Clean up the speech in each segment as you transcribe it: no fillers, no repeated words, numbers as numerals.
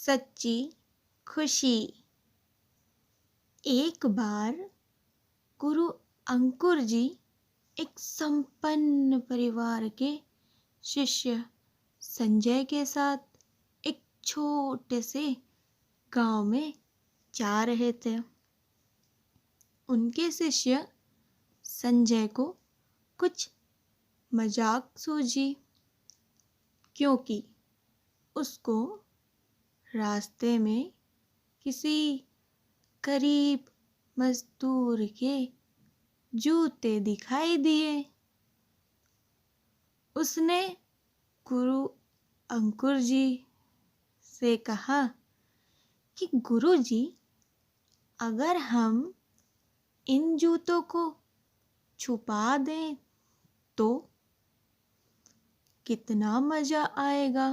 सच्ची खुशी। एक बार गुरु अंकुर जी एक संपन्न परिवार के शिष्य संजय के साथ एक छोटे से गांव में जा रहे थे। उनके शिष्य संजय को कुछ मजाक सूझी, क्योंकि उसको रास्ते में किसी गरीब मजदूर के जूते दिखाई दिए। उसने गुरु अंकुर जी से कहा कि गुरु जी, अगर हम इन जूतों को छुपा दें तो कितना मजा आएगा।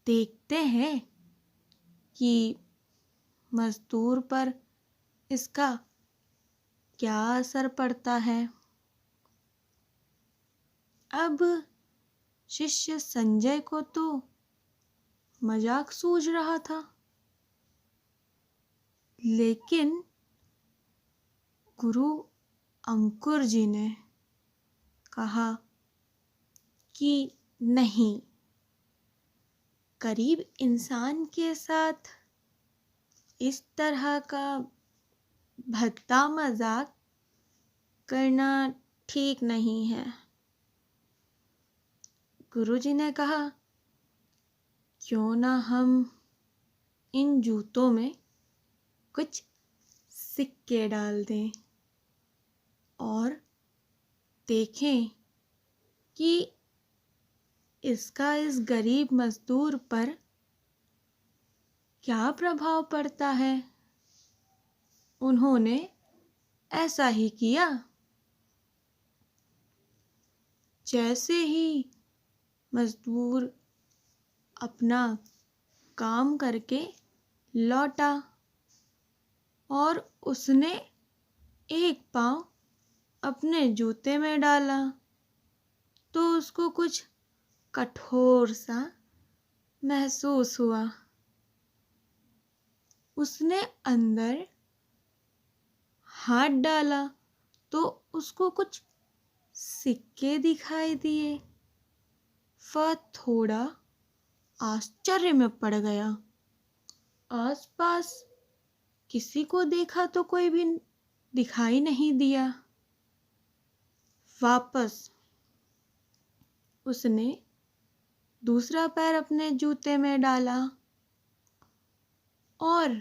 देखते हैं कि मजदूर पर इसका क्या असर पड़ता है। अब शिष्य संजय को तो मजाक सूझ रहा था, लेकिन गुरु अंकुर जी ने कहा कि नहीं, गरीब इंसान के साथ इस तरह का भद्दा मजाक करना ठीक नहीं है। गुरुजी ने कहा, क्यों ना हम इन जूतों में कुछ सिक्के डाल दें और देखें कि इसका इस गरीब मजदूर पर क्या प्रभाव पड़ता है। उन्होंने ऐसा ही किया। जैसे ही मजदूर अपना काम करके लौटा और उसने एक पाँव अपने जूते में डाला, तो उसको कुछ कठोर सा महसूस हुआ। उसने अंदर हाथ डाला तो उसको कुछ सिक्के दिखाई दिए। वह थोड़ा आश्चर्य में पड़ गया। आसपास किसी को देखा तो कोई भी दिखाई नहीं दिया। वापस उसने दूसरा पैर अपने जूते में डाला और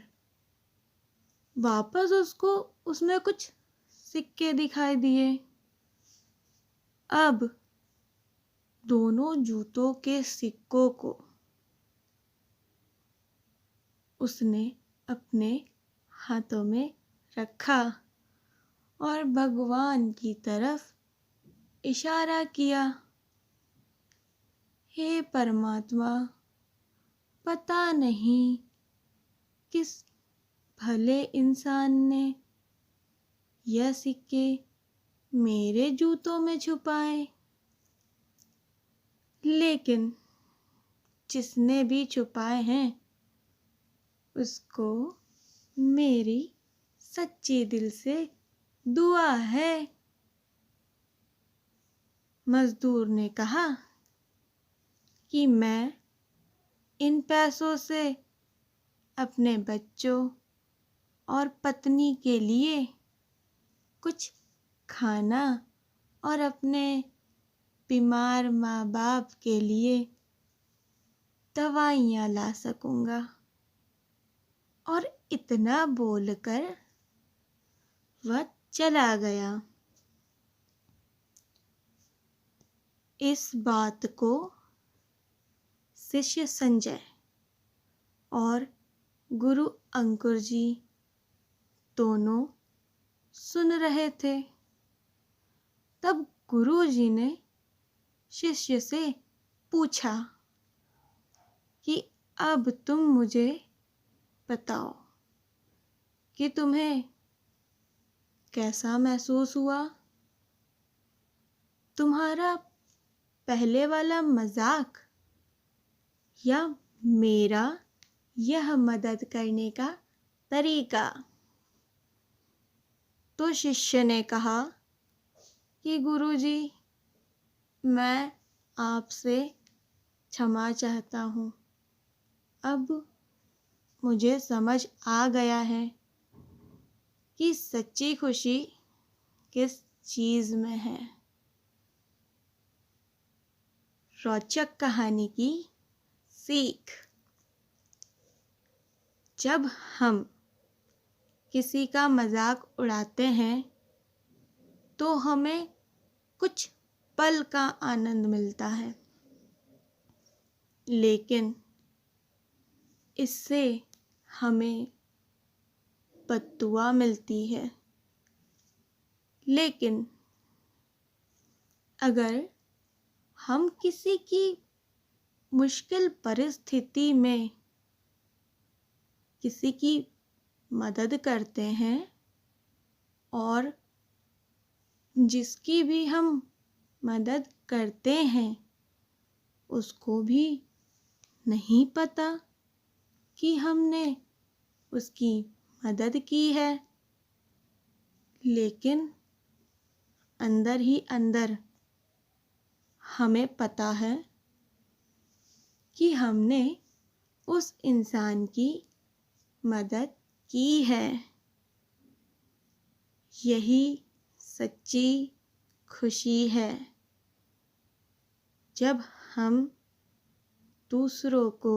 वापस उसको उसमें कुछ सिक्के दिखाई दिए। अब दोनों जूतों के सिक्कों को उसने अपने हाथों में रखा और भगवान की तरफ इशारा किया, हे परमात्मा, पता नहीं किस भले इंसान ने यह सिक्के मेरे जूतों में छुपाए, लेकिन जिसने भी छुपाए हैं उसको मेरी सच्ची दिल से दुआ है। मजदूर ने कहा कि मैं इन पैसों से अपने बच्चों और पत्नी के लिए कुछ खाना और अपने बीमार माँ बाप के लिए दवाइयाँ ला सकूँगा। और इतना बोलकर वह चला गया। इस बात को शिष्य संजय और गुरु अंकुर जी दोनों सुन रहे थे। तब गुरु जी ने शिष्य से पूछा कि अब तुम मुझे बताओ कि तुम्हें कैसा महसूस हुआ। तुम्हारा पहले वाला मजाक या मेरा यह मदद करने का तरीका। तो शिष्य ने कहा कि गुरुजी, मैं आपसे क्षमा चाहता हूँ। अब मुझे समझ आ गया है कि सच्ची खुशी किस चीज़ में है। रोचक कहानी की सीख। जब हम किसी का मजाक उड़ाते हैं तो हमें कुछ पल का आनंद मिलता है, लेकिन इससे हमें बद्दुआ मिलती है। लेकिन अगर हम किसी की मुश्किल परिस्थिति में किसी की मदद करते हैं और जिसकी भी हम मदद करते हैं उसको भी नहीं पता कि हमने उसकी मदद की है, लेकिन अंदर ही अंदर हमें पता है कि हमने उस इंसान की मदद की है। यही सच्ची खुशी है। जब हम दूसरों को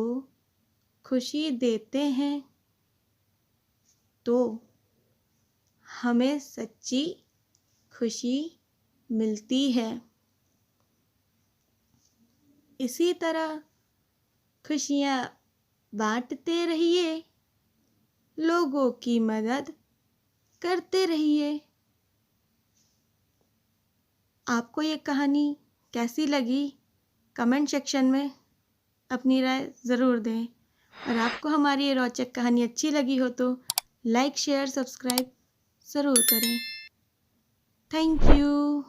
खुशी देते हैं तो हमें सच्ची खुशी मिलती है। इसी तरह खुशियाँ बांटते रहिए, लोगों की मदद करते रहिए। आपको ये कहानी कैसी लगी? कमेंट सेक्शन में अपनी राय ज़रूर दें। और आपको हमारी ये रोचक कहानी अच्छी लगी हो तो लाइक, शेयर, सब्सक्राइब ज़रूर करें। Thank you.